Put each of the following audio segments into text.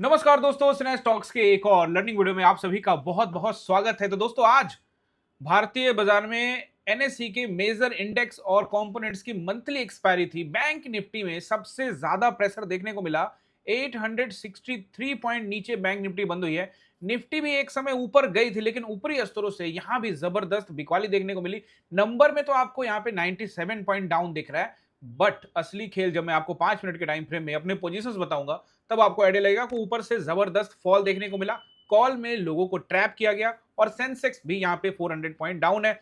नमस्कार दोस्तों, स्नेह स्टॉक्स के एक और लर्निंग वीडियो में आप सभी का बहुत बहुत स्वागत है। तो दोस्तों, आज भारतीय बाजार में एनएसई के मेजर इंडेक्स और कंपोनेंट्स की मंथली एक्सपायरी थी। बैंक निफ्टी में सबसे ज्यादा प्रेशर देखने को मिला। 863 पॉइंट नीचे बैंक निफ्टी बंद हुई है। निफ्टी भी एक समय ऊपर गई थी, लेकिन ऊपरी स्तरों से यहां भी जबरदस्त बिकवाली देखने को मिली। नंबर में तो आपको यहां पे 97 पॉइंट डाउन दिख रहा है, बट असली खेल जब मैं आपको 5 मिनट के टाइम फ्रेम में अपने पोजीशंस बताऊंगा, तब आपको आइडिया लगेगा कि ऊपर से जबरदस्त फॉल देखने को मिला। कॉल में लोगों को ट्रैप किया गया और सेंसेक्स भी यहां पे 400 पॉइंट डाउन है।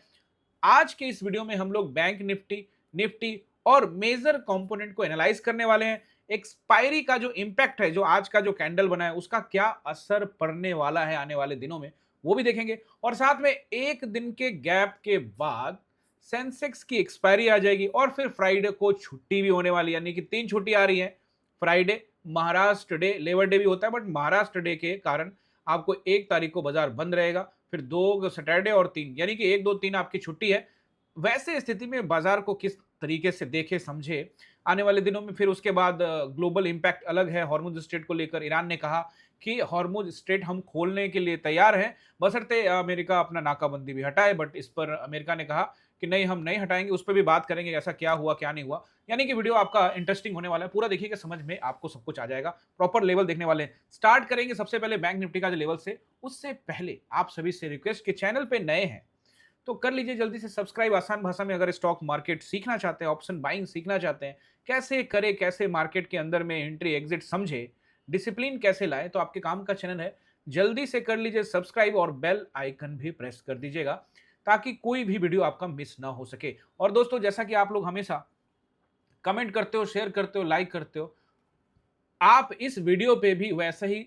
आज के इस वीडियो में हम लोग बैंक निफ्टी, निफ्टी और मेजर कंपोनेंट को एनालाइज करने वाले हैं। एक्सपायरी का जो इंपैक्ट है, जो आज का जो कैंडल बना है, उसका क्या असर पड़ने वाला है आने वाले दिनों में, वो भी देखेंगे। और साथ में एक दिन के गैप के बाद सेंसेक्स की एक्सपायरी आ जाएगी और फिर फ्राइडे को छुट्टी भी होने वाली है, यानी कि 3 छुट्टी आ रही है। Friday Maharashtra day, labour day भी होता है, बट महाराष्ट्र डे के कारण आपको 1 तारीख को बाजार बंद रहेगा, फिर 2 सैटरडे और 3, यानी कि 1, 2, 3 आपकी छुट्टी है। वैसे स्थिति में बाजार को किस तरीके से देखे समझे आने वाले दिनों में। फिर उसके बाद ग्लोबल इंपैक्ट अलग है। हॉर्मुज स्ट्रेट को लेकर ईरान ने कहा कि हॉर्मुज स्ट्रेट हम खोलने के लिए तैयार हैं, बशर्ते अमेरिका अपना नाकाबंदी भी हटाए। बट इस पर अमेरिका ने कहा कि नहीं, हम नहीं हटाएंगे। उस पर भी बात करेंगे, ऐसा क्या हुआ क्या नहीं हुआ। यानी कि वीडियो आपका इंटरेस्टिंग होने वाला है, पूरा देखिएगा, समझ में आपको सब कुछ आ जाएगा। प्रॉपर लेवल देखने वाले हैं। स्टार्ट करेंगे सबसे पहले बैंक निफ्टी का जो लेवल से। उससे पहले आप सभी से रिक्वेस्ट कि चैनल पे नए हैं तो कर लीजिए जल्दी से सब्सक्राइब। आसान भाषा में अगर स्टॉक मार्केट सीखना चाहते हैं, ऑप्शन बाइंग सीखना चाहते हैं, कैसे करें, कैसे मार्केट के अंदर में एंट्री एग्जिट समझे, डिसिप्लिन कैसे लाए, तो आपके काम का चैनल है। जल्दी से कर लीजिए सब्सक्राइब और बेल आइकन भी प्रेस कर दीजिएगा, ताकि कोई भी वीडियो आपका मिस ना हो सके। और दोस्तों, जैसा कि आप लोग हमेशा कमेंट करते हो, शेयर करते हो, लाइक करते हो, आप इस वीडियो पे भी वैसा ही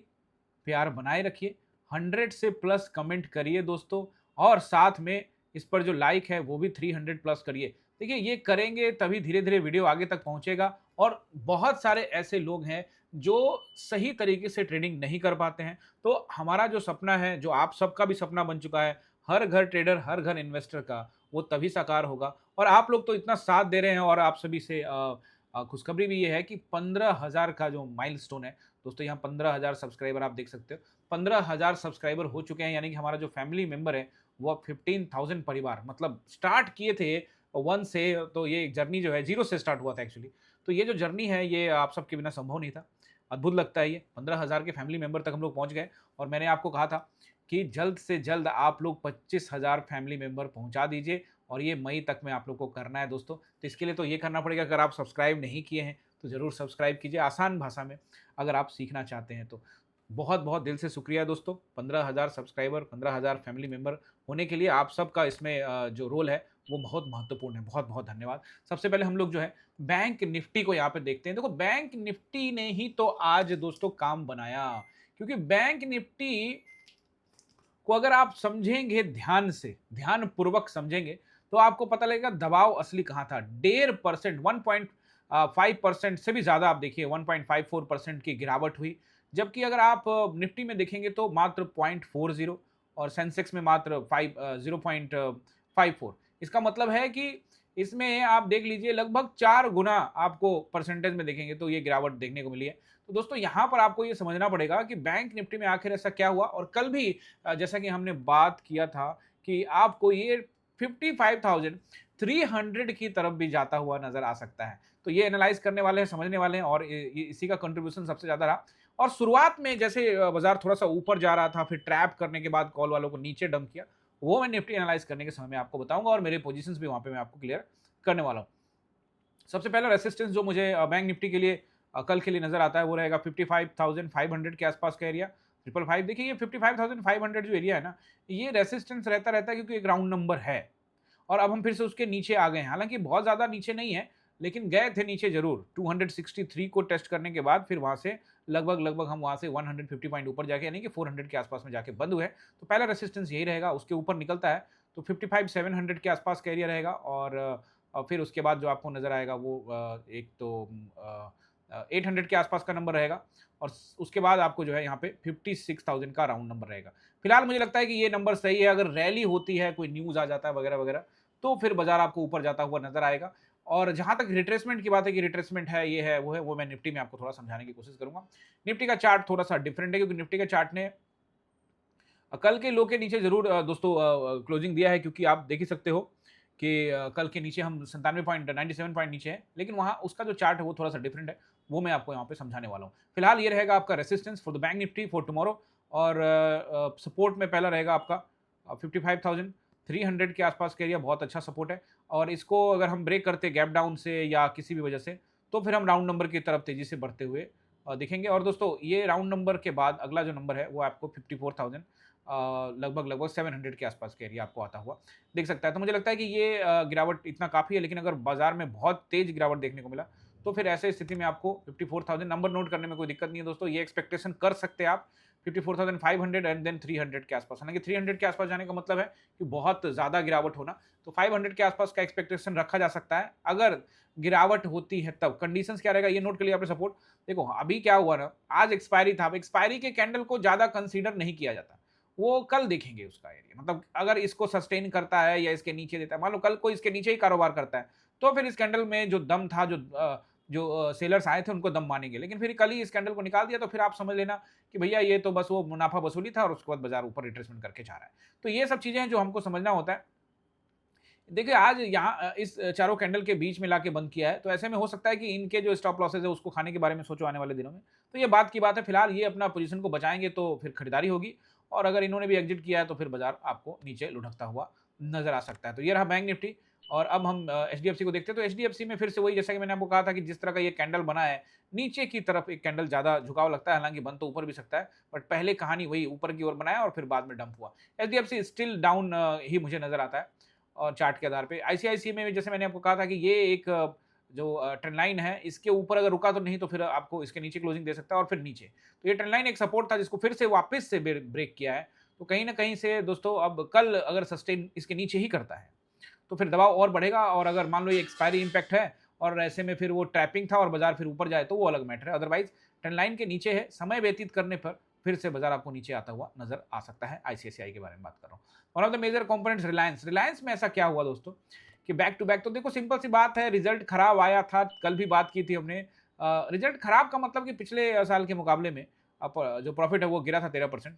प्यार बनाए रखिए। 100 से प्लस कमेंट करिए दोस्तों, और साथ में इस पर जो लाइक है वो भी 300 प्लस करिए। देखिए, ये करेंगे तभी धीरे धीरे वीडियो आगे तक पहुंचेगा। और बहुत सारे ऐसे लोग हैं जो सही तरीके से ट्रेडिंग नहीं कर पाते हैं। तो हमारा जो सपना है, जो आप सबका भी सपना बन चुका है, हर घर ट्रेडर, हर घर इन्वेस्टर का, वो तभी साकार होगा। और आप लोग तो इतना साथ दे रहे हैं। और आप सभी से खुशखबरी भी ये है कि 15,000 का जो माइलस्टोन है दोस्तों, यहाँ 15,000 सब्सक्राइबर आप देख सकते हो। 15,000 सब्सक्राइबर हो चुके हैं, यानी कि हमारा जो फैमिली मेंबर है वो अब 15,000 परिवार, मतलब स्टार्ट किए थे 1 से। तो ये जर्नी जो है 0 से स्टार्ट हुआ था एक्चुअली। तो ये जो जर्नी है, ये आप सबके बिना संभव नहीं था। अद्भुत लगता है। ये 15,000 के फैमिली मेंबर तक हम लोग पहुंच गए। और मैंने आपको कहा था कि जल्द से जल्द आप लोग 25,000 फैमिली मेंबर पहुंचा दीजिए, और ये मई तक में आप लोग को करना है दोस्तों। तो इसके लिए तो ये करना पड़ेगा, अगर आप सब्सक्राइब नहीं किए हैं तो ज़रूर सब्सक्राइब कीजिए, आसान भाषा में अगर आप सीखना चाहते हैं तो। बहुत बहुत दिल से शुक्रिया दोस्तों। 15,000 सब्सक्राइबर, 15,000 फैमिली मेंबर होने के लिए आप सबका इसमें जो रोल है वो बहुत महत्वपूर्ण है। बहुत बहुत धन्यवाद। सबसे पहले हम लोग जो है बैंक निफ्टी को यहाँ पे देखते हैं। देखो, बैंक निफ्टी ने ही तो आज दोस्तों काम बनाया, क्योंकि बैंक निफ्टी को अगर आप समझेंगे ध्यान से, ध्यान पूर्वक समझेंगे, तो आपको पता लगेगा दबाव असली कहां था। 1.5%, 1.5% से भी ज्यादा, आप देखिए 1.54% की गिरावट हुई। जबकि अगर आप निफ्टी में देखेंगे तो मात्र 0.40, और सेंसेक्स में मात्र 0.54। इसका मतलब है कि इसमें आप देख लीजिए लगभग 4 गुना आपको परसेंटेज में देखेंगे तो ये गिरावट देखने को मिली है। तो दोस्तों, यहां पर आपको ये समझना पड़ेगा कि बैंक निफ्टी में आखिर ऐसा क्या हुआ। और कल भी जैसा कि हमने बात किया था कि आपको ये 55,300 की तरफ भी जाता हुआ नजर आ सकता है। तो ये एनालाइज करने वाले हैं, समझने वाले हैं, और इसी का कंट्रीब्यूशन सबसे ज्यादा रहा। और शुरुआत में जैसे बाजार थोड़ा सा ऊपर जा रहा था, फिर ट्रैप करने के बाद कॉल वालों को नीचे डंप किया, वो मैं निफ्टी एनालाइज करने के समय में आपको बताऊंगा, और मेरे पोजीशंस भी वहां पे मैं आपको क्लियर करने वाला हूं। सबसे पहला रेसिस्टेंस जो मुझे बैंक निफ्टी के लिए कल के लिए नजर आता है, वो रहेगा 55,500 के आसपास का एरिया। 555, देखिए ये 55,500 जो एरिया है ना, ये रेसिस्टेंस रहता रहता है, क्योंकि एक राउंड नंबर है। और अब हम फिर से उसके नीचे आ गए हैं, हालांकि बहुत ज्यादा नीचे नहीं है, लेकिन गए थे नीचे जरूर। 263 को टेस्ट करने के बाद फिर वहां से लगभग लगभग हम वहां से 150 पॉइंट ऊपर जाके, यानी कि 400 के आसपास में जाके बंद हुए। तो पहला रेसिस्टेंस यही रहेगा, उसके ऊपर निकलता है तो 55,700 के आसपास का एरिया रहेगा। और फिर उसके बाद जो आपको नजर आएगा वो एक तो 800 के आसपास का नंबर रहेगा। और उसके बाद आपको जो है यहाँ पे 56,000 का राउंड नंबर रहेगा। फिलहाल मुझे लगता है कि ये नंबर सही है। अगर रैली होती है, कोई न्यूज आ जाता है वगैरह वगैरह, तो फिर बाजार आपको ऊपर जाता हुआ नजर आएगा। और जहाँ तक रिट्रेसमेंट की बात है कि रिट्रेसमेंट है, ये है, वो है, वो मैं निफ्टी में आपको थोड़ा समझाने की कोशिश करूँगा। निफ्टी का चार्ट थोड़ा-सा डिफरेंट है क्योंकि निफ्टी के चार्ट ने कल के लो के नीचे ज़रूर दोस्तों क्लोजिंग दिया है, क्योंकि आप देख ही सकते हो कि कल के नीचे हम 97 पॉइंट नीचे हैं, लेकिन वहाँ उसका जो चार्ट है वो थोड़ा-सा डिफरेंट है, वो मैं आपको यहाँ पे समझाने वाला हूँ। फिलहाल ये रहेगा आपका resistance for the bank Nifty for tomorrow, और सपोर्ट में पहला रहेगा आपका 55,300 के आसपास का एरिया, बहुत अच्छा सपोर्ट है, और इसको अगर हम ब्रेक करते गैप डाउन से या किसी भी वजह से, तो फिर हम राउंड नंबर की तरफ तेज़ी से बढ़ते हुए दिखेंगे। और दोस्तों ये राउंड नंबर के बाद अगला जो नंबर है वो आपको 54,000 लगभग 700 के आसपास का एरिया आपको आता हुआ दिख सकता है। तो मुझे लगता है कि ये गिरावट इतना काफ़ी है, लेकिन अगर बाजार में बहुत तेज़ गिरावट देखने को मिला, तो फिर ऐसे स्थिति में आपको 54,000 नंबर नोट करने में कोई दिक्कत नहीं है दोस्तों। ये एक्सपेक्टेशन कर सकते हैं आप 54,500 एंड देन 300 के आसपास। हालाँकि 300 के आसपास जाने का मतलब है कि बहुत ज़्यादा गिरावट होना, तो 500 के आसपास का एक्सपेक्टेशन रखा जा सकता है। अगर गिरावट होती है तब कंडीशंस क्या रहेगा ये नोट कर लिया आपने सपोर्ट। देखो अभी क्या हुआ ना, आज एक्सपायरी था, अब एक्सपायरी के कैंडल को ज़्यादा कंसीडर नहीं किया जाता। वो कल देखेंगे उसका एरिया, मतलब अगर इसको सस्टेन करता है या इसके नीचे देता है, मान लो कल को इसके नीचे ही कारोबार करता है, तो फिर इस कैंडल में जो दम था, जो सेलर्स आए थे उनको दम मानेंगे। लेकिन फिर कल ही इस कैंडल को निकाल दिया, तो फिर आप समझ लेना कि भैया ये तो बस वो मुनाफा वसूली था और उसके बाद बाजार ऊपर रिट्रेसमेंट करके जा रहा है। तो ये सब चीजें हैं जो हमको समझना होता है। देखिए आज यहाँ इस चारों कैंडल के बीच में लाके बंद किया है, तो ऐसे में हो सकता है कि इनके जो स्टॉप लॉसेस है उसको खाने के बारे में सोचो आने वाले दिनों में। तो ये बात की बात है, फिलहाल ये अपना पोजीशन को बचाएंगे तो फिर खरीदारी होगी, और अगर इन्होंने भी एग्जिट किया है तो फिर बाजार आपको नीचे लुढ़कता हुआ नजर आ सकता है। तो ये रहा बैंक निफ्टी। और अब हम एचडीएफसी को देखते हैं। तो एचडीएफसी में फिर से वही, जैसा कि मैंने आपको कहा था कि जिस तरह का ये कैंडल बना है, नीचे की तरफ एक कैंडल ज्यादा झुकाव लगता है, हालांकि बंद तो ऊपर भी सकता है, बट पहले कहानी वही ऊपर की ओर बनाया और फिर बाद में डंप हुआ। एचडीएफसी स्टिल डाउन ही मुझे नजर आता है और चार्ट के आधार पे। आईसीआईसी में भी जैसे मैंने आपको कहा था कि ये एक जो ट्रेंड लाइन है, इसके ऊपर अगर रुका तो नहीं, तो फिर आपको इसके नीचे क्लोजिंग दे सकता है और फिर नीचे। तो ये ट्रेंड लाइन एक सपोर्ट था जिसको फिर से वापस से ब्रेक किया है। तो कहीं ना कहीं से दोस्तों अब कल अगर सस्टेन इसके नीचे ही करता है, तो फिर दबाव और बढ़ेगा। और अगर मान लो ये एक्सपायरी इंपैक्ट है और ऐसे में फिर वो ट्रैपिंग था और बाजार फिर ऊपर जाए, तो वो अलग मैटर है। अदरवाइज ट्रेंड लाइन के नीचे है, समय व्यतीत करने पर फिर से बाजार आपको नीचे आता हुआ नजर आ सकता है। आईसीआईसीआई के बारे में बात कर रहा हूँ। One of the major components Reliance. Reliance में ऐसा क्या हुआ दोस्तों कि बैक टू बैक, तो देखो सिंपल सी बात है, रिजल्ट खराब आया था, कल भी बात की थी हमने। रिजल्ट खराब का मतलब कि पिछले साल के मुकाबले में जो प्रॉफिट है वो गिरा था 13%,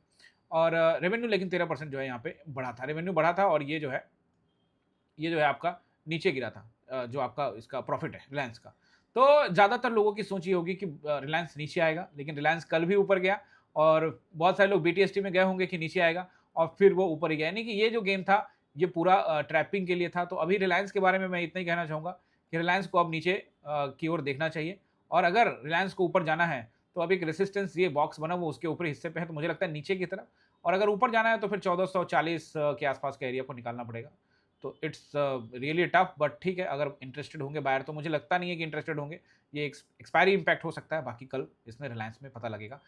और रेवेन्यू लेकिन 13% जो है यहाँ पे बढ़ा था, रेवेन्यू बढ़ा था, और ये जो है आपका नीचे गिरा था, जो आपका इसका प्रॉफिट है रिलायंस का। तो ज़्यादातर लोगों की सोच ये होगी कि रिलायंस नीचे आएगा, लेकिन रिलायंस कल भी ऊपर गया, और बहुत सारे लोग बीटीएसटी में गए होंगे कि नीचे आएगा, और फिर वो ऊपर ही गया। यानी कि ये जो गेम था ये पूरा ट्रैपिंग के लिए था। तो अभी रिलायंस के बारे में मैं इतना ही कहना चाहूँगा कि रिलायंस को अब नीचे की ओर देखना चाहिए, और अगर रिलायंस को ऊपर जाना है तो अब एक रेसिस्टेंस ये बॉक्स बना वो उसके ऊपरी हिस्से पे है, तो मुझे लगता है नीचे की तरफ। और अगर ऊपर जाना है तो फिर 1440 के आसपास के एरिया को निकालना पड़ेगा। तो इट्स रियली टफ, बट ठीक है, अगर इंटरेस्टेड होंगे बायर, तो मुझे लगता नहीं है कि इंटरेस्टेड होंगे। ये एक्सपायरी इंपैक्ट हो सकता है, बाकी कल इसमें रिलायंस में पता लगेगा।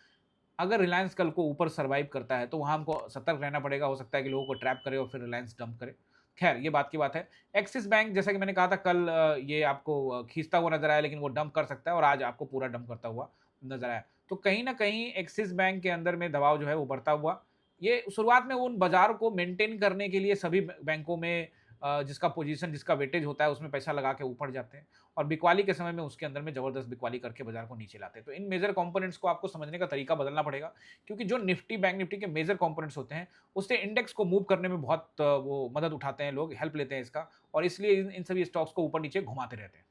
अगर रिलायंस कल को ऊपर सर्वाइव करता है तो वहाँ हमको सतर्क रहना पड़ेगा, हो सकता है कि लोगों को ट्रैप करे और फिर रिलायंस डंप करे। खैर ये बात की बात है। एक्सिस बैंक जैसा कि मैंने कहा था कल ये आपको खींचता हुआ नजर आया, लेकिन वो डंप कर सकता है, और आज आपको पूरा डंप करता हुआ नजर आया। तो कहीं ना कहीं एक्सिस बैंक के अंदर में दबाव जो है वो बढ़ता हुआ, ये शुरुआत में उन बाजार को मेंटेन करने के लिए सभी बैंकों में जिसका पोजीशन, जिसका वेटेज होता है उसमें पैसा लगा के ऊपर जाते हैं, और बिकवाली के समय में उसके अंदर में जबरदस्त बिकवाली करके बाजार को नीचे लाते हैं। तो इन मेजर कंपोनेंट्स को आपको समझने का तरीका बदलना पड़ेगा, क्योंकि जो निफ्टी बैंक निफ्टी के मेजर कंपोनेंट्स होते हैं उससे इंडेक्स को मूव करने में बहुत वो मदद उठाते हैं, लोग हेल्प लेते हैं इसका, और इसलिए इन सभी स्टॉक्स को ऊपर नीचे घुमाते रहते हैं।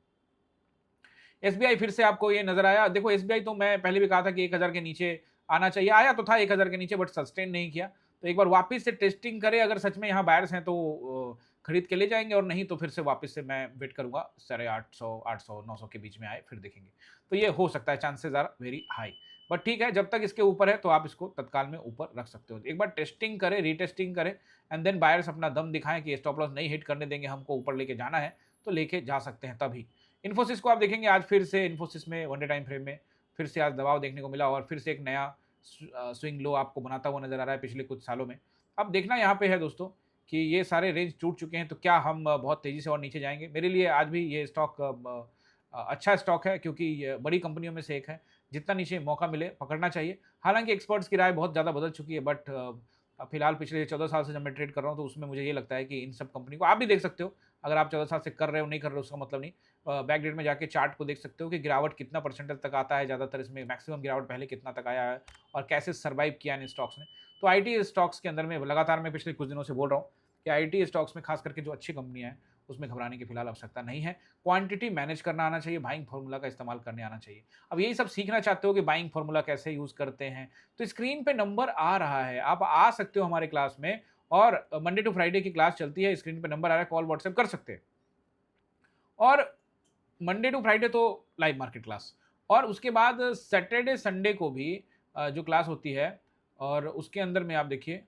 एसबीआई फिर से आपको ये नजर आया। देखो एसबीआई तो मैं पहले भी कहा था कि 1000 के नीचे आना चाहिए, आया तो था 1000 के नीचे, बट सस्टेन नहीं किया। तो एक बार वापस से टेस्टिंग करे, अगर सच में यहाँ बायर्स हैं तो खरीद के ले जाएंगे, और नहीं तो फिर से वापस से मैं वेट करूंगा 850 800 900 के बीच में आए फिर देखेंगे। तो ये हो सकता है, chances are very high. But ठीक है, जब तक इसके ऊपर है तो आप इसको तत्काल में ऊपर रख सकते हो। एक बार टेस्टिंग करें, रीटेस्टिंग करें, एंड देन बायर्स अपना दम दिखाएं कि स्टॉप लॉस नहीं हिट करने देंगे, हमको ऊपर लेके जाना है, तो लेके जा सकते हैं तभी। इन्फोसिस को आप देखेंगे, आज फिर से इन्फोसिस में वन डे टाइम फ्रेम में फिर से आज दबाव देखने को मिला, और फिर से एक नया स्विंग लो आपको बनाता हुआ नजर आ रहा है पिछले कुछ सालों में। अब देखना यहाँ पे है दोस्तों कि ये सारे रेंज टूट चुके हैं, तो क्या हम बहुत तेजी से और नीचे जाएंगे। मेरे लिए आज भी ये स्टॉक अच्छा स्टॉक है, क्योंकि ये बड़ी कंपनियों में से एक है, जितना नीचे मौका मिले पकड़ना चाहिए। हालांकि एक्सपर्ट्स की राय बहुत ज़्यादा बदल चुकी है, बट फिलहाल पिछले 14 साल से जब मैं ट्रेड कर रहा हूँ तो उसमें मुझे ये लगता है कि इन सब कंपनी को आप भी देख सकते हो, अगर आप 14 साल से कर रहे हो नहीं कर रहे हो उसका मतलब नहीं। बैक डेट में जाके चार्ट को देख सकते हो कि गिरावट कितना परसेंटेज तक आता है, ज़्यादातर इसमें मैक्सिमम गिरावट पहले कितना तक आया है और कैसे सर्वाइव किया इन स्टॉक्स ने। तो आईटी स्टॉक्स के अंदर में लगातार मैं पिछले कुछ दिनों से बोल रहा हूँ कि आईटी स्टॉक्स में खास करके जो अच्छी कंपनियां हैं उसमें घबराने की फिलहाल आवश्यकता नहीं है। क्वांटिटी मैनेज करना आना चाहिए, बाइंग फार्मूला का इस्तेमाल करने आना चाहिए। अब यही सब सीखना चाहते हो कि बाइंग फार्मूला कैसे यूज़ करते हैं, तो स्क्रीन पे नंबर आ रहा है, आप आ सकते हो हमारे क्लास में और मंडे टू फ्राइडे की क्लास चलती है, स्क्रीन पे नंबर आ रहा है, कॉल व्हाट्सएप कर सकते हैं। और मंडे टू फ्राइडे तो लाइव मार्केट क्लास, और उसके बाद सैटरडे संडे को भी जो क्लास होती है, और उसके अंदर में आप देखिए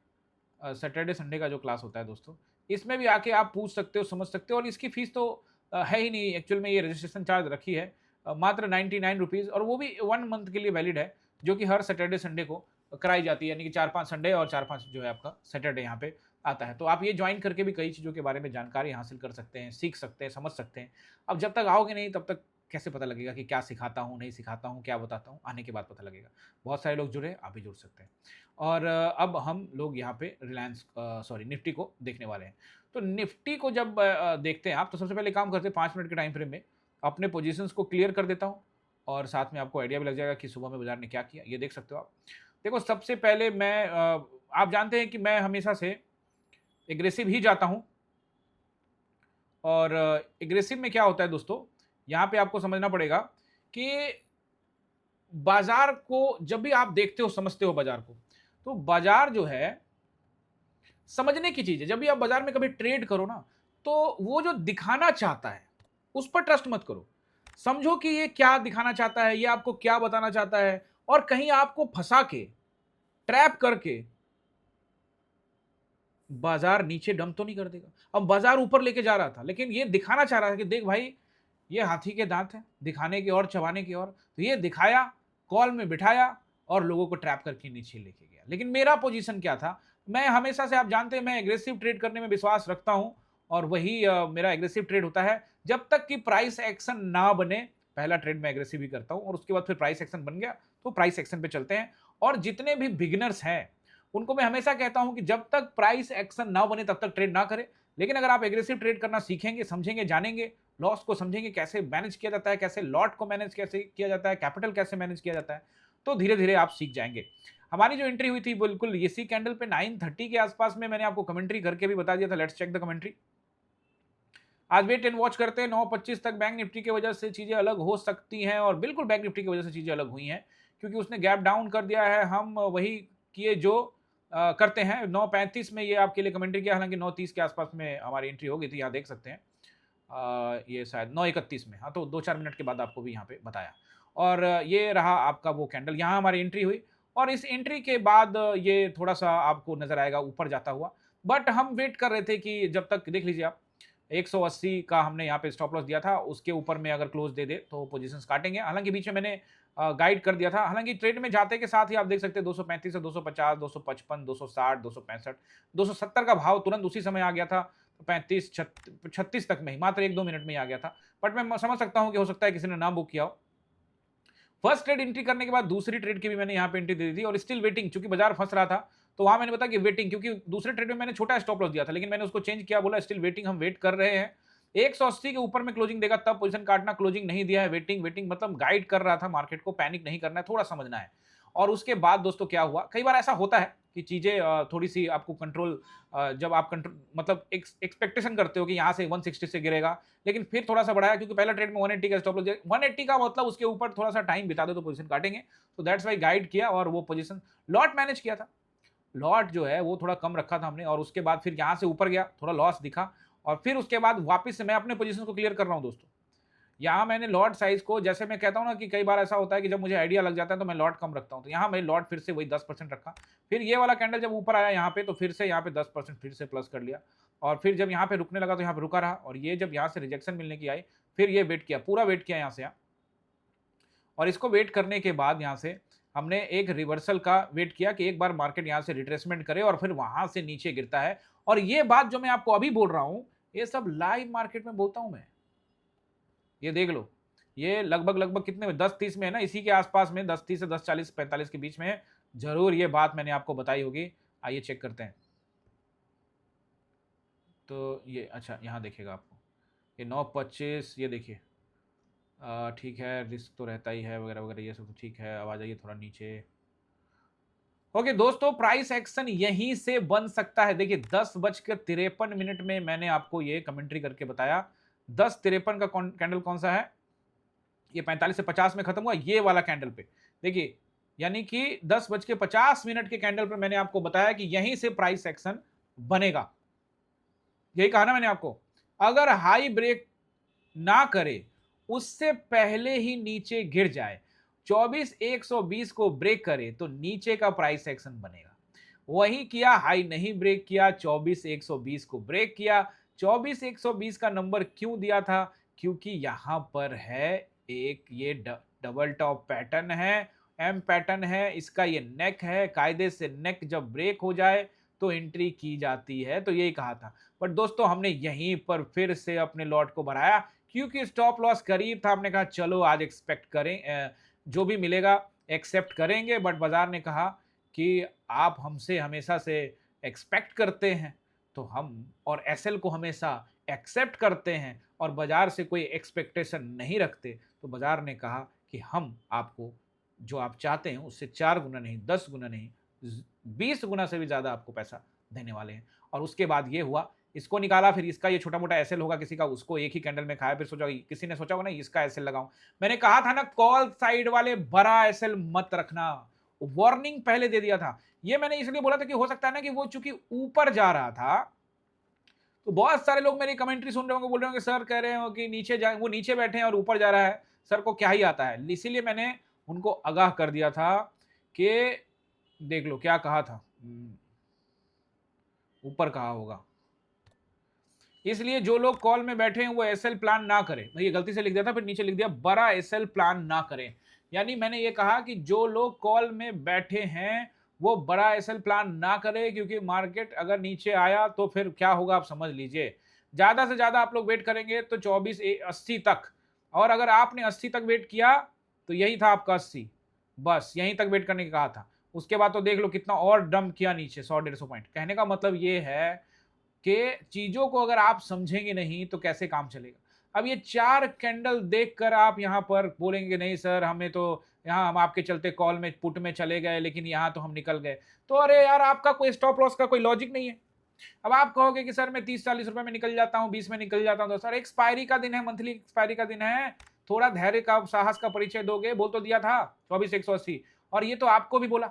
सैटरडे संडे का जो क्लास होता है दोस्तों, इसमें भी आके आप पूछ सकते हो, समझ सकते हो, और इसकी फीस तो है ही नहीं एक्चुअल में। ये रजिस्ट्रेशन चार्ज रखी है मात्र 99 रुपीज़, और वो भी 1 मंथ के लिए वैलिड है, जो कि हर सैटरडे संडे को कराई जाती है, यानी कि 4-5 संडे और 4-5 जो है आपका सैटरडे यहाँ पे आता है। तो आप ये ज्वाइन करके भी कई चीज़ों के बारे में जानकारी हासिल कर सकते हैं, सीख सकते हैं, समझ सकते हैं। अब जब तक आओगे नहीं तब तक कैसे पता लगेगा कि क्या सिखाता हूँ, नहीं सिखाता हूँ, क्या बताता हूँ, आने के बाद पता लगेगा। बहुत सारे लोग जुड़े, आप भी जुड़ सकते हैं। और अब हम लोग यहाँ पे रिलायंस सॉरी निफ्टी को देखने वाले हैं। तो निफ्टी को जब देखते हैं आप, तो सबसे पहले काम करते हैं 5 मिनट के टाइम फ्रेम में अपने पोजीशंस को क्लियर कर देता हूँ, और साथ में आपको आइडिया भी लग जाएगा कि सुबह में बाजार ने क्या किया। ये देख सकते हो आप। देखो सबसे पहले मैं आप जानते हैं कि मैं हमेशा से एग्रेसिव ही जाता हूँ, और एग्रेसिव में क्या होता है दोस्तों, यहाँ पे आपको समझना पड़ेगा कि बाजार को जब भी आप देखते हो, समझते हो बाजार को, तो बाजार जो है समझने की चीज है। जब भी आप बाजार में कभी ट्रेड करो ना, तो वो जो दिखाना चाहता है उस पर ट्रस्ट मत करो। समझो कि ये क्या दिखाना चाहता है, ये आपको क्या बताना चाहता है, और कहीं आपको फंसा के, ट्रैप करके बाजार नीचे डंप तो नहीं कर देगा। अब बाजार ऊपर लेके जा रहा था, लेकिन ये दिखाना चाह रहा था कि देख भाई, ये हाथी के दांत हैं, दिखाने की और चबाने की और। तो ये दिखाया, कॉल में बिठाया, और लोगों को ट्रैप करके नीचे लेके गया। लेकिन मेरा पोजीशन क्या था, मैं हमेशा से, आप जानते हैं, मैं एग्रेसिव ट्रेड करने में विश्वास रखता हूं, और वही मेरा एग्रेसिव ट्रेड होता है जब तक कि प्राइस एक्शन ना बने। पहला ट्रेड मैं एग्रेसिव ही करता हूं, और उसके बाद फिर प्राइस एक्शन बन गया तो प्राइस एक्शन पे चलते हैं। और जितने भी बिगिनर्स हैं उनको मैं हमेशा कहता हूं कि जब तक प्राइस एक्शन ना बने तब तक ट्रेड ना करें। लेकिन अगर आप एग्रेसिव ट्रेड करना सीखेंगे, समझेंगे, जानेंगे, लॉस को समझेंगे, कैसे मैनेज किया जाता है, कैसे लॉट को मैनेज कैसे किया जाता है, कैपिटल कैसे मैनेज किया जाता है, तो धीरे धीरे आप सीख जाएंगे। हमारी जो एंट्री हुई थी बिल्कुल इसी कैंडल पे 9:30 के आसपास में, मैंने आपको कमेंट्री करके भी बता दिया था। Let's check the commentary. आज वेट एंड वॉच करते हैं। 9:25 तक बैंक निफ्टी की वजह से चीजें अलग हो सकती हैं, और बिल्कुल बैंक निफ्टी की वजह से चीजें अलग हुई हैं, क्योंकि उसने गैप डाउन कर दिया है। हम वही किए जो करते हैं। 9:35 में ये आपके लिए कमेंट्री किया, हालांकि 9:30 के आसपास में हमारी एंट्री हो गई थी, यहाँ देख सकते हैं। ये शायद 9:31 में, हाँ, तो 2-4 मिनट के बाद आपको भी यहाँ पे बताया। और ये रहा आपका वो कैंडल, यहाँ हमारी एंट्री हुई, और इस एंट्री के बाद ये थोड़ा सा आपको नजर आएगा ऊपर जाता हुआ। बट हम वेट कर रहे थे कि जब तक, देख लीजिए आप, 180 का हमने यहाँ पे स्टॉप लॉस दिया था, उसके ऊपर में अगर क्लोज दे दे तो पोजीशंस काटेंगे। हालांकि बीच में मैंने गाइड कर दिया था, हालांकि ट्रेड में जाते के साथ ही आप देख सकते हैं 235 से 250, 255, 260, 265, 270 का भाव तुरंत उसी समय आ गया था। 35, 36 तक में ही, मात्र 1-2 मिनट में ही आ गया था। बट मैं समझ सकता हूं कि हो सकता है किसी ने ना बुक किया हो। फर्स्ट ट्रेड एंट्री करने के बाद दूसरी ट्रेड की भी मैंने यहाँ पे एंट्री दे दी थी, और स्टिल वेटिंग, चूंकि बाजार फंस रहा था तो वहां मैंने बताया कि वेटिंग, क्योंकि दूसरे ट्रेड में मैंने छोटा स्टॉप लॉस दिया था, लेकिन मैंने उसको चेंज किया, बोला स्टिल वेटिंग, हम वेट कर रहे हैं। 180 के ऊपर में क्लोजिंग देगा तब पोजीशन काटना, क्लोजिंग नहीं दिया है, वेटिंग। वेटिंग मतलब गाइड कर रहा था मार्केट को, पैनिक नहीं करना है, थोड़ा समझना है। और उसके बाद दोस्तों क्या हुआ, कई बार ऐसा होता है कि चीजें थोड़ी सी आपको कंट्रोल, जब आप कंट्रोल मतलब एक्सपेक्टेशन करते हो कि यहाँ से 160 से गिरेगा, लेकिन फिर थोड़ा सा बढ़ाया, क्योंकि पहला ट्रेड में 180 का स्टॉप लॉस दिया। 180 का मतलब उसके ऊपर थोड़ा सा टाइम बिता दो तो पोजीशन काटेंगे, तो दैट्स वाई गाइड किया, और वो पोजीशन लॉट मैनेज किया था। लॉट जो है वो थोड़ा कम रखा था हमने, और उसके बाद फिर यहाँ से ऊपर गया, थोड़ा लॉस दिखा, और फिर उसके बाद वापस से मैं अपने पोजीशन को क्लियर कर रहा हूँ दोस्तों। यहाँ मैंने लॉट साइज को, जैसे मैं कहता हूँ ना कि कई बार ऐसा होता है कि जब मुझे आइडिया लग जाता है तो मैं लॉट कम रखता हूँ, तो यहाँ मैंने लॉट फिर से वही 10% रखा। फिर ये वाला कैंडल जब ऊपर आया यहाँ पे, तो फिर से यहाँ पे 10% फिर से प्लस कर लिया, और फिर जब यहाँ पे रुकने लगा तो यहाँ पे रुका रहा, और ये जब यहाँ से रिजेक्शन मिलने की आई, फिर ये वेट किया, पूरा वेट किया यहाँ से यहाँ। और इसको वेट करने के बाद यहाँ से हमने एक रिवर्सल का वेट किया कि एक बार मार्केट यहाँ से रिट्रेसमेंट करे और फिर वहां से नीचे गिरता है। और ये बात जो मैं आपको अभी बोल रहा हूं, ये सब लाइव मार्केट में बोलता हूं मैं। ये देख लो, ये लगभग लगभग कितने में, 10:30 में है ना, इसी के आसपास में, 10:30 से 10:40, 45 के बीच में जरूर ये बात मैंने आपको बताई होगी। आइए चेक करते हैं। तो ये अच्छा, यहाँ देखेगा आपको, ये 9.25 ये देखिए, ठीक है, रिस्क तो रहता ही है वगैरह वगैरह, ये सब तो ठीक है। अब आ जाइए थोड़ा नीचे। ओके दोस्तों, प्राइस एक्शन यहीं से बन सकता है। देखिए 10:53 में मैंने आपको ये कमेंट्री करके बताया। 10:53 का कैंडल कौन सा है? ये 45 से 50 में खत्म हुआ, ये वाला कैंडल पे देखिए, यानी कि 10:50 के कैंडल पे मैंने आपको बताया कि यहीं से प्राइस एक्शन बनेगा। यही कहा ना मैंने आपको। अगर हाई ब्रेक ना करे, उससे पहले ही नीचे गिर जाए, 24,120 को ब्रेक करे, तो नीचे का प्राइस एक्शन बनेगा। वही किया, हाई नहीं ब्रेक किया, 24,120 को ब्रेक किया। 24,120 का नंबर क्यों दिया था? क्योंकि यहां पर है एक ये डबल टॉप पैटर्न है, एम पैटर्न है, इसका ये नेक है। कायदे से नेक जब ब्रेक हो जाए तो एंट्री की जाती है, तो यही कहा था। बट दोस्तों हमने यहीं पर फिर से अपने लॉट को बढ़ाया, क्योंकि स्टॉप लॉस करीब था। हमने कहा चलो आज एक्सपेक्ट करें, जो भी मिलेगा एक्सेप्ट करेंगे। बट बाजार ने कहा कि आप हमसे हमेशा से एक्सपेक्ट करते हैं, तो हम और एसएल को हमेशा एक्सेप्ट करते हैं और बाजार से कोई एक्सपेक्टेशन नहीं रखते। तो बाजार ने कहा कि हम आपको जो आप चाहते हैं उससे 4 गुना नहीं, 10 गुना नहीं, 20 गुना से भी ज्यादा आपको पैसा देने वाले हैं। और उसके बाद ये हुआ, इसको निकाला, फिर इसका ये छोटा मोटा एसएल होगा किसी का, उसको एक ही कैंडल में खाया। फिर सोचा, किसी ने सोचा होगा ना इसका एसएल लगाऊं। मैंने कहा था ना, कॉल साइड वाले बड़ा एसएल मत रखना, वार्निंग पहले दे दिया था। ये मैंने इसलिए बोला था कि हो सकता है ना कि वो चूंकि ऊपर जा रहा था, तो बहुत सारे लोग मेरी कमेंट्री सुन रहे होंगे, बोल रहे होंगे सर कह रहे हो कि नीचे जा, वो नीचे बैठे हैं और ऊपर जा रहा है, सर को क्या ही आता है। इसीलिए मैंने उनको आगाह कर दिया था कि देख लो क्या कहा था, ऊपर कहा होगा। इसलिए जो लोग कॉल में बैठे हैं वो एसएल प्लान ना करें। मैं ये गलती से लिख दिया था, फिर नीचे लिख दिया बड़ा एसएल प्लान ना करें। यानी मैंने ये कहा कि जो लोग कॉल में बैठे हैं वो बड़ा एसएल प्लान ना करें, क्योंकि मार्केट अगर नीचे आया तो फिर क्या होगा आप समझ लीजिए। ज्यादा से ज्यादा आप लोग वेट करेंगे तो 24,80 तक, और अगर आपने 80 तक वेट किया तो यही था आपका 80, बस यहीं तक वेट करने का कहा था। उसके बाद तो देख लो कितना और डंप किया नीचे, 100-150 पॉइंट। कहने का मतलब ये है कि चीजों को अगर आप समझेंगे नहीं तो कैसे काम चलेगा। अब ये 4 कैंडल देखकर आप यहां पर बोलेंगे नहीं सर हमें तो, यहां हम आपके चलते कॉल में पुट में चले गए लेकिन यहां तो हम निकल गए। तो अरे यार, आपका कोई स्टॉप लॉस का कोई लॉजिक नहीं है। अब आप कहोगे कि सर मैं 30-40 रुपए में निकल जाता हूं, 20 में निकल जाता हूं, तो सर एक्सपायरी का दिन है, मंथली एक्सपायरी का दिन है, थोड़ा धैर्य का साहस का परिचय दोगे। बोल तो दिया था 24,180, और ये तो आपको भी बोला,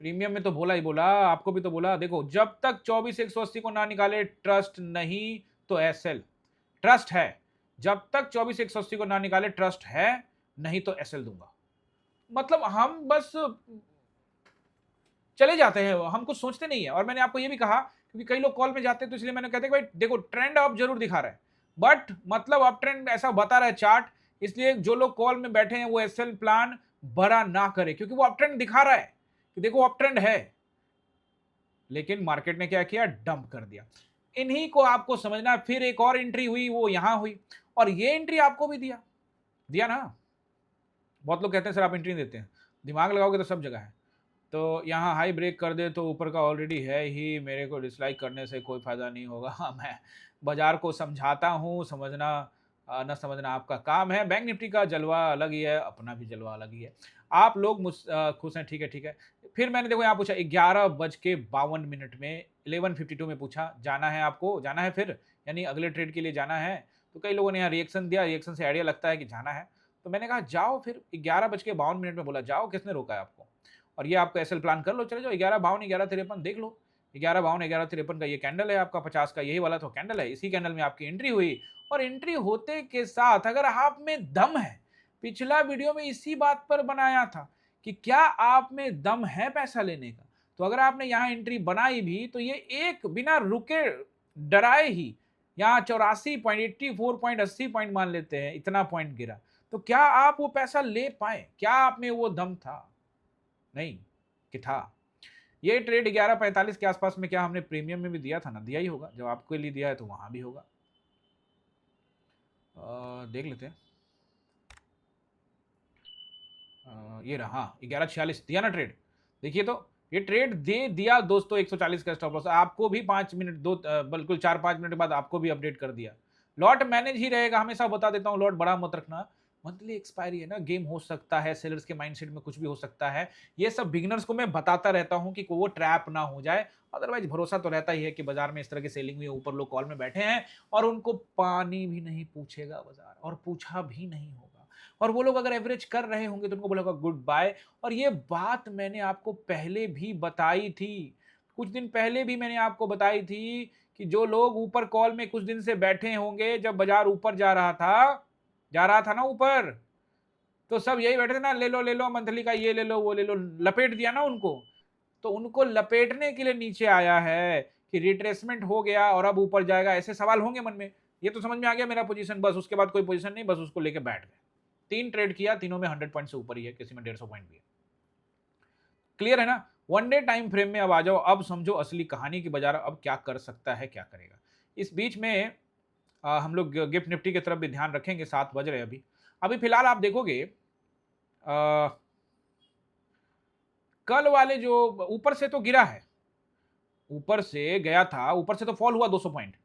प्रीमियम में तो बोला ही बोला, आपको भी तो बोला। देखो जब तक 24,180 को ना निकाले ट्रस्ट नहीं, तो एसएल ट्रस्ट है। जब तक 24,180 को ना निकाले ट्रस्ट है, नहीं तो एसएल दूंगा। मतलब हम बस चले जाते हैं, हम कुछ सोचते नहीं है। और मैंने आपको ये भी कहा, क्योंकि कई लोग कॉल में जाते हैं तो इसलिए मैंने कहते हैं कि भाई देखो ट्रेंड अब जरूर दिखा रहा है, बट मतलब अब ट्रेंड ऐसा बता रहा है चार्ट, इसलिए जो लोग कॉल में बैठे हैं वो एसएल प्लान बड़ा ना करे, क्योंकि वो अप ट्रेंड दिखा रहा है कि देखो अप ट्रेंड है। लेकिन मार्केट ने क्या किया, डंप कर दिया। इन्हीं को आपको समझना है। फिर एक और एंट्री हुई, वो यहां हुई, और ये एंट्री आपको भी दिया दिया ना। बहुत लोग कहते हैं सर आप एंट्री देते हैं, दिमाग लगाओगे तो सब जगह है। तो यहाँ हाई ब्रेक कर दे तो ऊपर का ऑलरेडी है ही, मेरे को डिसलाइक करने से कोई फायदा नहीं होगा। मैं बाजार को समझाता हूँ, समझना न समझना आपका काम है। बैंक निफ्टी का जलवा अलग ही है, अपना भी जलवा अलग ही है। आप लोग मुझ खुश हैं, ठीक है ठीक है। फिर मैंने देखो यहाँ पूछा 11:52 में, 11:52 में पूछा जाना है आपको, जाना है फिर, यानी अगले ट्रेड के लिए जाना है। तो कई लोगों ने यहाँ रिएक्शन दिया, रिएक्शन से आइडिया लगता है कि जाना है। तो मैंने कहा जाओ फिर, 11:52 में बोला जाओ, किसने रोका है आपको। और ये आपको एसएल प्लान कर लो, चले जाओ 11:52 11:53 देख लो। 11:52 11:53 का ये कैंडल है आपका, 50 का यही वाला तो कैंडल है। इसी कैंडल में आपकी एंट्री हुई, और एंट्री होते के साथ अगर आप में दम है, पिछला वीडियो में इसी बात पर बनाया था कि क्या आप में दम है पैसा लेने का, तो अगर आपने यहाँ एंट्री बनाई भी तो ये एक बिना रुके डराए ही यहाँ 84.80 पॉइंट मान लेते हैं, इतना पॉइंट गिरा, तो क्या आप वो पैसा ले पाए? क्या आप में वो दम था? नहीं कि था। ये ट्रेड 11:45 के आसपास में क्या हमने प्रीमियम में भी दिया था ना, दिया ही होगा। जब आपके लिए दिया है तो वहां भी होगा। देख लेते हैं। ये रहा 11:46 दिया ना ट्रेड। देखिए तो ये ट्रेड दे दिया दोस्तों, 140 का स्टॉप लॉस। आपको भी 5 मिनट बिल्कुल 4-5 मिनट बाद आपको भी अपडेट कर दिया। लॉट मैनेज ही रहेगा, हमेशा बता देता हूं, लॉट बड़ा मत रखना। मंथली एक्सपायरी है ना, गेम हो सकता है, सेलर्स के माइंडसेट में कुछ भी हो सकता है। ये सब बिगिनर्स को मैं बताता रहता हूं कि वो ट्रैप ना हो जाए। अदरवाइज भरोसा तो रहता ही है कि बाजार में इस तरह की सेलिंग हुई है, ऊपर लोग कॉल में बैठे हैं और उनको पानी भी नहीं पूछेगा बाजार, और पूछा भी नहीं होगा, और वो लोग अगर एवरेज कर रहे होंगे तो उनको बोलेगा गुड बाय। और ये बात मैंने आपको पहले भी बताई थी, कुछ दिन पहले भी मैंने आपको बताई थी कि जो लोग ऊपर कॉल में कुछ दिन से बैठे होंगे, जब बाजार ऊपर जा रहा था ना ऊपर, तो सब यही बैठे थे ना, ले लो मंथली का, ये ले लो वो ले लो, लपेट दिया ना उनको। तो उनको लपेटने के लिए नीचे आया है कि रिट्रेसमेंट हो गया और अब ऊपर जाएगा, ऐसे सवाल होंगे मन में। ये तो समझ में आ गया मेरा पोजीशन, बस उसके बाद कोई पोजीशन नहीं, बस उसको लेके बैठ गए। 3 ट्रेड किया, तीनों में 100 पॉइंट से ऊपर ही है, किसी में 150 पॉइंट भी है। क्लियर है ना? वन डे टाइम फ्रेम में अब आ जाओ, अब समझो असली कहानी की बाजार अब क्या कर सकता है, क्या करेगा। इस बीच में हम लोग गिफ्ट निफ्टी की तरफ भी ध्यान रखेंगे, 7 बज रहे हैं अभी। अभी फिलहाल आप देखोगे कल वाले जो ऊपर से तो गिरा है, ऊपर से गया था, ऊपर से तो फॉल हुआ 200 पॉइंट,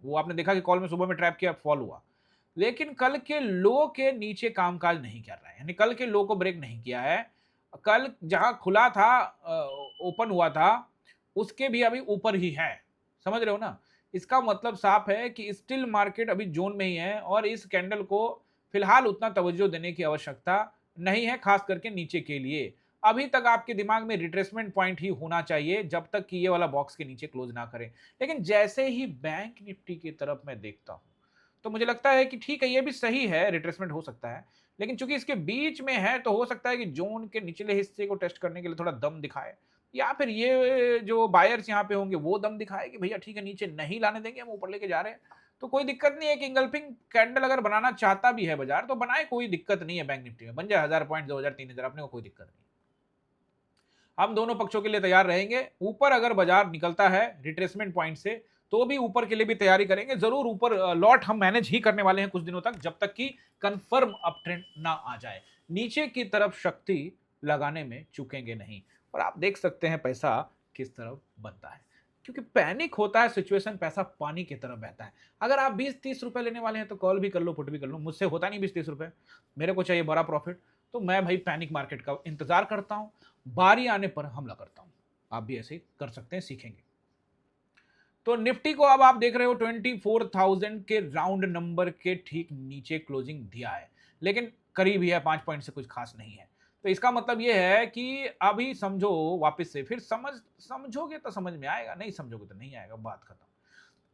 वो आपने देखा कि कॉल में सुबह में ट्रैप किया, फॉल हुआ। लेकिन कल के लो के नीचे कामकाज नहीं कर रहा है, यानी कल के लो को ब्रेक नहीं किया है। कल जहां खुला था, ओपन हुआ था, उसके भी अभी ऊपर ही है। समझ रहे हो ना? इसका मतलब साफ है कि स्टिल मार्केट अभी जोन में ही है और इस कैंडल को फिलहाल उतना तवज्जो देने की आवश्यकता नहीं है, खास करके नीचे के लिए। अभी तक आपके दिमाग में रिट्रेसमेंट पॉइंट ही होना चाहिए, जब तक कि ये वाला बॉक्स के नीचे क्लोज ना करे। लेकिन जैसे ही बैंक निफ्टी की तरफ मैं देखता हूं, तो मुझे लगता है कि ठीक है, ये भी सही है, रिट्रेसमेंट हो सकता है। लेकिन चूंकि इसके बीच में है, तो हो सकता है कि जोन के निचले हिस्से को टेस्ट करने के लिए थोड़ा दम दिखाए, या फिर ये जो बायर्स यहाँ पे होंगे वो दम दिखाए कि भैया ठीक है, नीचे नहीं लाने देंगे, हम ऊपर लेके जा रहे हैं। तो कोई दिक्कत नहीं है कि इंगल्फिंग कैंडल अगर बनाना चाहता भी है बाजार, तो बनाए, कोई दिक्कत नहीं है। बैंक निफ्टी में बन जाए 1000 पॉइंट, 2000, 3000, अपने को कोई दिक्कत नहीं। हम दोनों पक्षों के लिए तैयार रहेंगे। ऊपर अगर बाजार निकलता है रिट्रेसमेंट पॉइंट से, तो भी ऊपर के लिए भी तैयारी करेंगे जरूर। ऊपर लॉट हम मैनेज ही करने वाले हैं कुछ दिनों तक, जब तक कि कंफर्म अप ट्रेंड ना आ जाए। नीचे की तरफ शक्ति लगाने में चूकेंगे नहीं। और आप देख सकते हैं पैसा किस तरफ बनता है, क्योंकि पैनिक होता है सिचुएशन, पैसा पानी की तरफ बहता है। अगर आप 20-30 रुपए लेने वाले हैं तो कॉल भी कर लो, पुट भी कर लो। मुझसे होता नहीं 20-30 रुपए, मेरे को चाहिए बड़ा प्रॉफिट, तो मैं भाई पैनिक मार्केट का इंतजार करता हूं, बारी आने पर हमला करता हूं। आप भी ऐसे कर सकते हैं, सीखेंगे। तो निफ्टी को अब आप देख रहे हो 24,000 के राउंड नंबर के ठीक नीचे क्लोजिंग दिया है, लेकिन करीब ही है, 5 पॉइंट से कुछ खास नहीं है। तो इसका मतलब यह है कि अभी समझो वापस से, फिर समझोगे तो समझ में आएगा, नहीं समझोगे तो नहीं आएगा, बात खत्म।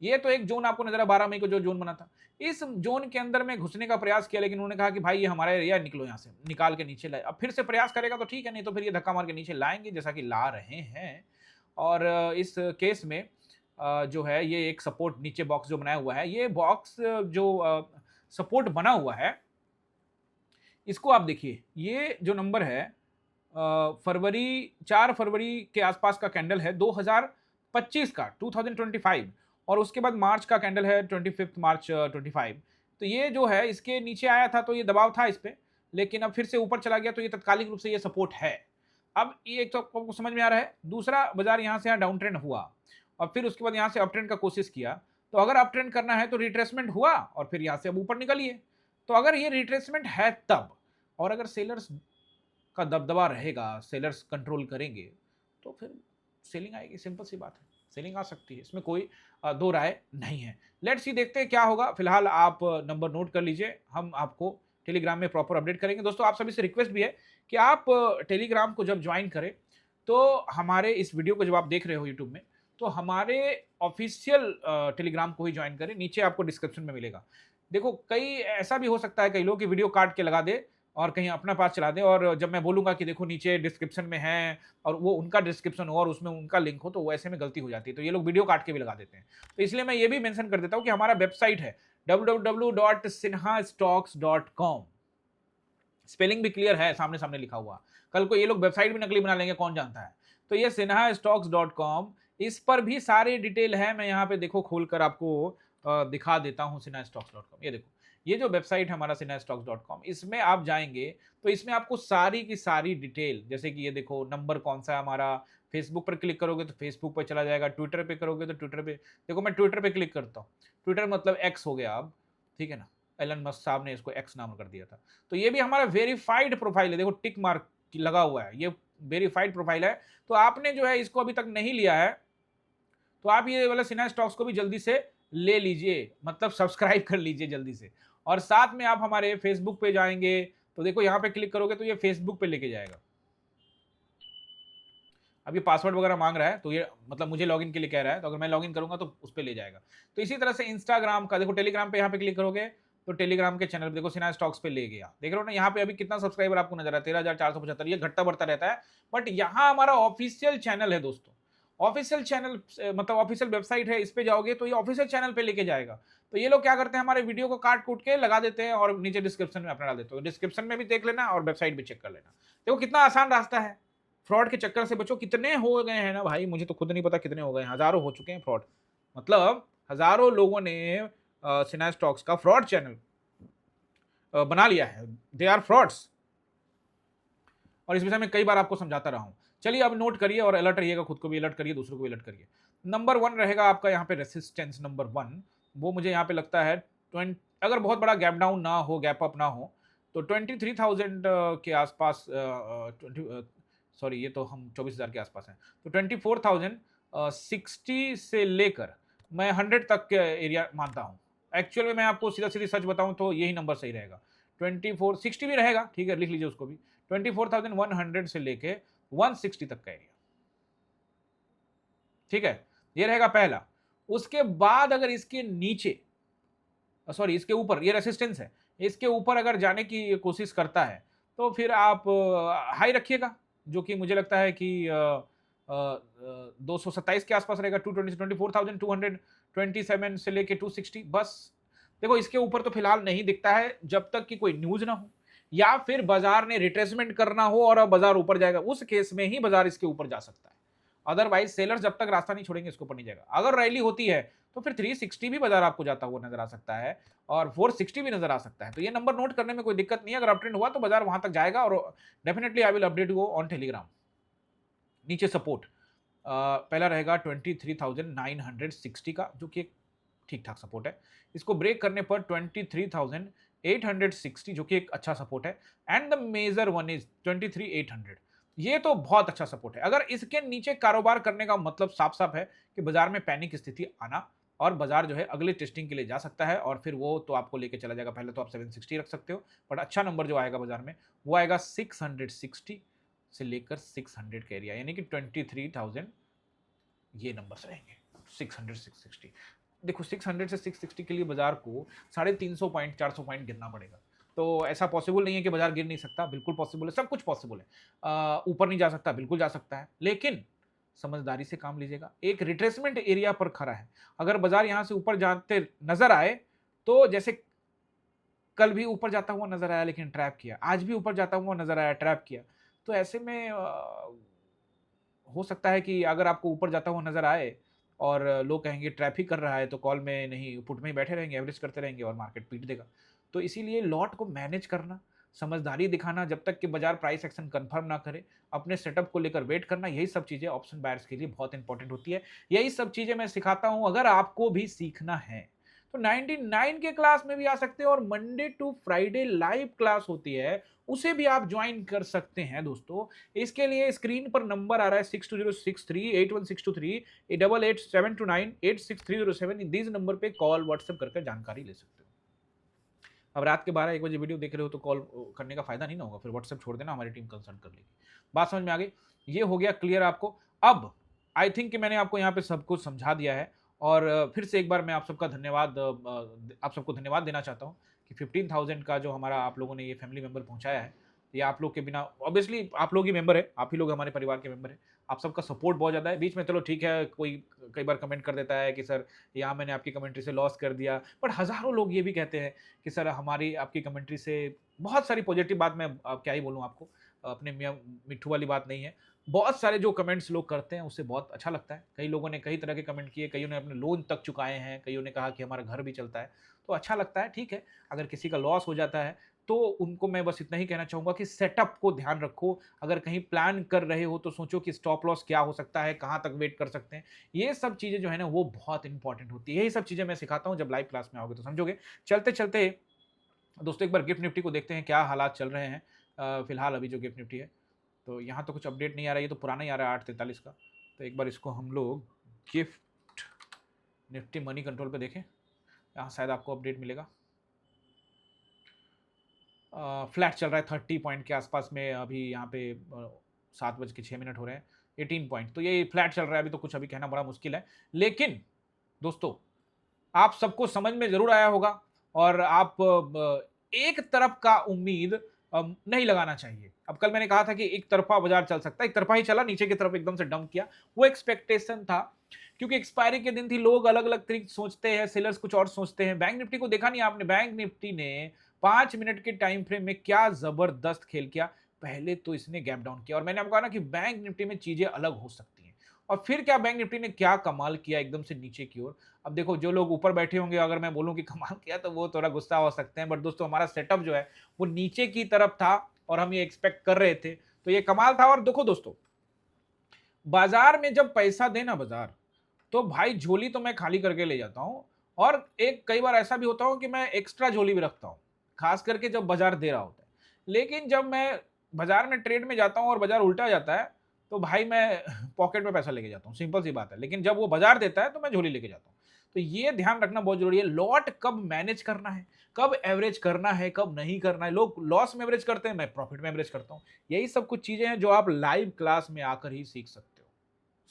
ये तो एक जोन आपको नजर है, 12 मई को जो जोन बना था, इस जोन के अंदर में घुसने का प्रयास किया, लेकिन उन्होंने कहा कि भाई ये हमारा एरिया है, निकलो यहाँ से, निकाल के नीचे लाए। अब फिर से प्रयास करेगा तो ठीक है, नहीं तो फिर ये धक्का मार के नीचे लाएंगे, जैसा कि ला रहे हैं। और इस केस में जो है, ये एक सपोर्ट नीचे बॉक्स जो बनाया हुआ है, ये बॉक्स जो सपोर्ट बना हुआ है, इसको आप देखिए, ये जो नंबर है फरवरी 4 फरवरी के आसपास का कैंडल है, 2025 का, 2025, और उसके बाद मार्च का कैंडल है 25 मार्च 25। तो ये जो है इसके नीचे आया था, तो ये दबाव था इस पे, लेकिन अब फिर से ऊपर चला गया, तो ये तत्कालिक रूप से ये सपोर्ट है। अब ये एक तो आपको समझ में आ रहा है। दूसरा, बाजार यहाँ से यहाँ डाउन ट्रेंड हुआ और फिर उसके बाद यहाँ से अप ट्रेंड का कोशिश किया, तो अगर अप ट्रेंड करना है तो रिट्रेसमेंट हुआ और फिर यहाँ से अब ऊपर निकलिए। तो अगर ये रिट्रेसमेंट है तब, और अगर सेलर्स का दबदबा रहेगा, सेलर्स कंट्रोल करेंगे, तो फिर सेलिंग आएगी, सिंपल सी बात है, सेलिंग आ सकती है, इसमें कोई दो राय नहीं है। लेट्स सी, देखते हैं क्या होगा। फिलहाल आप नंबर नोट कर लीजिए, हम आपको टेलीग्राम में प्रॉपर अपडेट करेंगे। दोस्तों, आप सभी से रिक्वेस्ट भी है कि आप टेलीग्राम को जब ज्वाइन करें, तो हमारे इस वीडियो को जब आप देख रहे हो यूट्यूब में, तो हमारे ऑफिशियल टेलीग्राम को ही ज्वाइन करें, नीचे आपको डिस्क्रिप्शन में मिलेगा। देखो, कई ऐसा भी हो सकता है, कई लोग की वीडियो काट के लगा दे और कहीं अपना पास चला दे, और जब मैं बोलूंगा कि देखो नीचे डिस्क्रिप्शन में है, और वो उनका डिस्क्रिप्शन हो और उसमें उनका लिंक हो, तो वो ऐसे में गलती हो जाती है, तो ये लोग वीडियो काट के भी लगा देते हैं। तो इसलिए मैं ये भी मेंशन कर देता हूं कि हमारा वेबसाइट है www.sinhastocks.com। स्पेलिंग भी क्लियर है, सामने सामने लिखा हुआ। कल को ये लोग वेबसाइट भी नकली बना लेंगे, कौन जानता है। तो ये sinhastocks.com, इस पर भी सारे डिटेल है। मैं यहाँ पे देखो खोलकर आपको दिखा देता हूँ, sinhastocks.com। ये देखो, ये जो वेबसाइट है हमारा sinhastocks.com, इसमें आप जाएंगे तो इसमें आपको सारी की सारी डिटेल, जैसे कि ये देखो नंबर कौन सा है हमारा, फेसबुक पर क्लिक करोगे तो फेसबुक पर चला जाएगा, ट्विटर पे करोगे तो ट्विटर पे, देखो मैं ट्विटर पे क्लिक करता हूँ, ट्विटर मतलब एक्स हो गया अब, ठीक है ना, एलन मस्क साहब ने इसको एक्स नाम कर दिया था। तो ये भी हमारा वेरीफाइड प्रोफाइल है, देखो टिक मार्क लगा हुआ है, ये वेरीफाइड प्रोफाइल है। तो आपने जो है इसको अभी तक नहीं लिया है तो आप ये वाला सिन्हा स्टॉक्स को भी जल्दी से ले लीजिए, मतलब सब्सक्राइब कर लीजिए जल्दी से। और साथ में आप हमारे फेसबुक पे जाएंगे तो देखो यहाँ पे क्लिक करोगे तो ये फेसबुक पे लेके जाएगा। अब ये पासवर्ड वगैरह मांग रहा है तो ये मतलब मुझे लॉगिन के लिए कह रहा है, तो अगर मैं लॉगिन करूंगा तो उस पर ले जाएगा। तो इसी तरह से इंस्टाग्राम का देखो, टेलीग्राम पे यहाँ पे क्लिक करोगे तो टेलीग्राम के चैनल पे देखो सिन्हा स्टॉक्स पे ले गया, देख रहे हो ना, यहाँ पे अभी कितना सब्सक्राइबर आपको नजर है, 13,475, ये घटता बढ़ता रहता है। बट यहाँ हमारा ऑफिशियल चैनल है दोस्तों, ऑफिशियल चैनल मतलब ऑफिशियल वेबसाइट है, इस पे जाओगे तो ये ऑफिशियल चैनल पे लेके जाएगा। तो ये लोग क्या करते हैं, हमारे वीडियो को काट कूट के लगा देते हैं और नीचे डिस्क्रिप्शन में अपना डाल देते हो, डिस्क्रिप्शन में भी देख लेना और वेबसाइट भी चेक कर लेना। देखो कितना आसान रास्ता है, फ्रॉड के चक्कर से बचो। कितने हो गए हैं ना भाई, मुझे तो खुद नहीं पता कितने हो गए हैं, हजारों हो चुके हैं फ्रॉड, मतलब हजारों लोगों ने सिन्हा स्टॉक्स का फ्रॉड चैनल बना लिया है, दे आर फ्रॉड्स। और इस विषय में कई बार आपको समझाता रहा हूं। चलिए अब नोट करिए और अलर्ट रहिएगा, खुद को भी अलर्ट करिए, दूसरों को भी अलर्ट करिए। नंबर 1 रहेगा आपका यहाँ पे रेसिस्टेंस नंबर 1, वो मुझे यहाँ पे लगता है 20, अगर बहुत बड़ा गैप डाउन ना हो, गैप अप ना हो, तो 23,000 के आसपास, सॉरी ये तो हम 24,000 के आसपास हैं, तो 24,060 से लेकर मैं 100 तक के एरिया मानता हूँ। एक्चुअल में मैं आपको सीधा सीधी सच बताऊं तो यही नंबर सही रहेगा, 2460 भी रहेगा, ठीक है, लिख लीजिए उसको भी, 24,100 से लेके 160 तक का एरिया, ठीक है, ये रहेगा पहला। उसके बाद अगर इसके नीचे, सॉरी इसके ऊपर, ये रेसिस्टेंस है, इसके ऊपर अगर जाने की कोशिश करता है तो फिर आप हाई रखिएगा, जो कि मुझे लगता है कि 227 के आसपास रहेगा, 220 से 24,227 से लेके 260 बस। देखो इसके ऊपर तो फिलहाल नहीं दिखता है जब तक कि कोई न्यूज ना हो या फिर बाजार ने रिट्रेसमेंट करना हो और अब बाजार ऊपर जाएगा, उस केस में ही बाजार इसके ऊपर जा सकता है। अदरवाइज सेलर जब तक रास्ता नहीं छोड़ेंगे इसके ऊपर नहीं जाएगा। अगर रैली होती है तो फिर 360 भी बाजार आपको जाता हुआ नजर आ सकता है और 460 भी नजर आ सकता है। तो ये नंबर नोट करने में कोई दिक्कत नहीं है, अगर अपट्रेंड हुआ तो बाजार वहां तक जाएगा और definitely I will update you on Telegram. नीचे सपोर्ट पहला रहेगा 23,960 का, जो कि एक ठीक ठाक सपोर्ट है। इसको ब्रेक करने पर 23,860 जो कि एक अच्छा सपोर्ट है, and the major one is 23,800, ये तो बहुत अच्छा सपोर्ट है। अगर इसके नीचे कारोबार करने का मतलब साफ साफ है कि बाजार में पैनिक स्थिति आना और बाजार जो है अगले टेस्टिंग के लिए जा सकता है और फिर वो तो आपको लेके चला जाएगा। पहले तो आप 760 रख सकते हो, बट अच्छा नंबर जो आएगा बाजार में वो आएगा 660 से लेकर 600 का एरिया, यानी कि 23,000 ये नंबर्स रहेंगे, 600 660। देखो 600 से 660 के लिए बाजार को 350 पॉइंट 400 पॉइंट गिरना पड़ेगा, तो ऐसा पॉसिबल नहीं है कि बाजार गिर नहीं सकता, बिल्कुल पॉसिबल है, सब कुछ पॉसिबल है। ऊपर नहीं जा सकता, बिल्कुल जा सकता है, लेकिन समझदारी से काम लीजिएगा। एक रिट्रेसमेंट एरिया पर खड़ा है, अगर बाजार यहां से ऊपर जाते नजर आए तो जैसे कल भी ऊपर जाता हुआ नजर आया लेकिन ट्रैप किया, आज भी ऊपर जाता हुआ नजर आया, ट्रैप किया, तो ऐसे में हो सकता है कि अगर आपको ऊपर जाता हुआ नजर आए और लोग कहेंगे ट्रैफिक कर रहा है, तो कॉल में नहीं पुट में ही बैठे रहेंगे, एवरेज करते रहेंगे और मार्केट पीट देगा। तो इसीलिए लॉट को मैनेज करना, समझदारी दिखाना, जब तक कि बाजार प्राइस एक्शन कंफर्म ना करे, अपने सेटअप को लेकर वेट करना, यही सब चीजें ऑप्शन बायर्स के लिए बहुत इंपॉर्टेंट होती है। यही सब चीजें मैं सिखाता हूं, अगर आपको भी सीखना है तो 99 के क्लास में भी आ सकते हैं और Monday to Friday live class होती है, उसे भी आप ज्वाइन कर सकते हैं दोस्तों। इसके लिए स्क्रीन पर नंबर आ रहा है 6206381623 8887298630 दीज नंबर पे कॉल व्हाट्सएप करके जानकारी ले सकते हो। अब रात के 12-1 बजे वीडियो देख रहे हो तो कॉल करने का फायदा नहीं ना होगा, फिर व्हाट्सएप छोड़ देना, हमारी टीम कंसल्ट कर लेगी। बात समझ में आ गई, ये हो गया क्लियर आपको। अब आई थिंक कि मैंने आपको यहाँ पे सब कुछ समझा दिया है और फिर से एक बार मैं आप सबका धन्यवाद, आप सबको धन्यवाद देना चाहता हूँ कि 15,000 का जो हमारा आप लोगों ने ये फैमिली मेंबर पहुंचाया है, ये आप लोग के बिना, ऑब्वियसली आप लोग ही मेंबर है, आप ही लोग हमारे परिवार के मेंबर है, आप सबका सपोर्ट बहुत ज़्यादा है। बीच में चलो ठीक है, कोई कई बार कमेंट कर देता है कि सर यहाँ मैंने आपकी कमेंट्री से लॉस कर दिया, बट हज़ारों लोग ये भी कहते हैं कि सर हमारी आपकी कमेंट्री से बहुत सारी पॉजिटिव बात, मैं क्या ही बोलूँ आपको, अपने मियाँ मिट्ठू वाली बात नहीं है, बहुत सारे जो कमेंट्स लोग करते हैं उससे बहुत अच्छा लगता है। कई लोगों ने कई तरह के कमेंट किए, कईयों ने अपने लोन तक चुकाए हैं, कईयों ने कहा कि हमारा घर भी चलता है, तो अच्छा लगता है। ठीक है, अगर किसी का लॉस हो जाता है तो उनको मैं बस इतना ही कहना चाहूंगा कि सेटअप को ध्यान रखो। अगर कहीं प्लान कर रहे हो तो सोचो कि स्टॉप लॉस क्या हो सकता है, कहां तक वेट कर सकते हैं। ये सब चीजें जो है ना वो बहुत इंपॉर्टेंट होती है। यही सब चीजें मैं सिखाता हूं, जब लाइव क्लास में आओगे तो समझोगे। चलते चलते दोस्तों एक बार गिफ्ट निफ्टी को देखते हैं क्या हालात चल रहे हैं। फिलहाल अभी जो गिफ्ट निफ्टी है तो यहाँ तो कुछ अपडेट नहीं आ रहा है, ये तो पुराना ही आ रहा है 8:43 का। तो एक बार इसको हम लोग गिफ्ट निफ्टी मनी कंट्रोल पे देखें, यहाँ शायद आपको अपडेट मिलेगा। फ्लैट चल रहा है 30 पॉइंट के आसपास में। अभी यहाँ पे 7:06 हो रहे हैं, 18 पॉइंट। तो ये फ्लैट चल रहा है अभी, तो कुछ अभी कहना बड़ा मुश्किल है। लेकिन दोस्तों आप सबको समझ में जरूर आया होगा, और आप एक तरफ का उम्मीद नहीं लगाना चाहिए। अब कल मैंने कहा था कि एक तरफा बाजार चल सकता है, एक तरफा ही चला, नीचे की तरफ एकदम से डंप किया। वो एक्सपेक्टेशन था, क्योंकि एक्सपायरी के दिन थी, लोग अलग अलग तरीके सोचते हैं, सेलर्स कुछ और सोचते हैं। बैंक निफ्टी को देखा नहीं आपने? बैंक निफ्टी ने 5 मिनट के टाइम फ्रेम में क्या जबरदस्त खेल किया। पहले तो इसने गैप डाउन किया, और मैंने आपको कहा ना कि बैंक निफ्टी में चीजें अलग हो सकती हैं। और फिर क्या, बैंक निफ्टी ने क्या कमाल किया एकदम से नीचे की ओर। अब देखो, जो लोग ऊपर बैठे होंगे, अगर मैं बोलूं कि कमाल किया तो वो थोड़ा गुस्सा हो सकते हैं, बट दोस्तों हमारा सेटअप जो है वो नीचे की तरफ था और हम ये एक्सपेक्ट कर रहे थे, तो ये कमाल था। और देखो दोस्तों, बाजार में जब पैसा देना बाजार, तो भाई झोली तो मैं खाली करके ले जाता हूं, और एक कई बार ऐसा भी होता हूं कि मैं एक्स्ट्रा झोली भी रखता हूं, खास करके जब बाजार दे रहा होता है। लेकिन जब मैं बाजार में ट्रेड में जाता हूं और बाजार उल्टा जाता है, तो भाई मैं पॉकेट में पैसा लेके जाता हूं, सिंपल सी बात है। लेकिन जब वो बाजार देता है तो मैं झोली लेके जाता हूं। तो ये ध्यान रखना बहुत जरूरी है, लॉट कब मैनेज करना है, कब एवरेज करना है, कब नहीं करना है। लोग लॉस में एवरेज करते हैं, मैं प्रॉफिट में एवरेज करता हूं। यही सब कुछ चीजें हैं जो आप लाइव क्लास में आकर ही सीख सकते हो।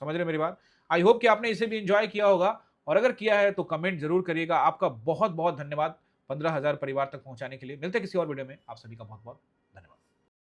समझ रहे मेरी बात? आई होप कि आपने इसे भी एंजॉय किया होगा, और अगर किया है तो कमेंट जरूर करिएगा। आपका बहुत बहुत धन्यवाद 15,000 परिवार तक पहुंचाने के लिए। मिलते हैं किसी और वीडियो में, आप सभी का बहुत बहुत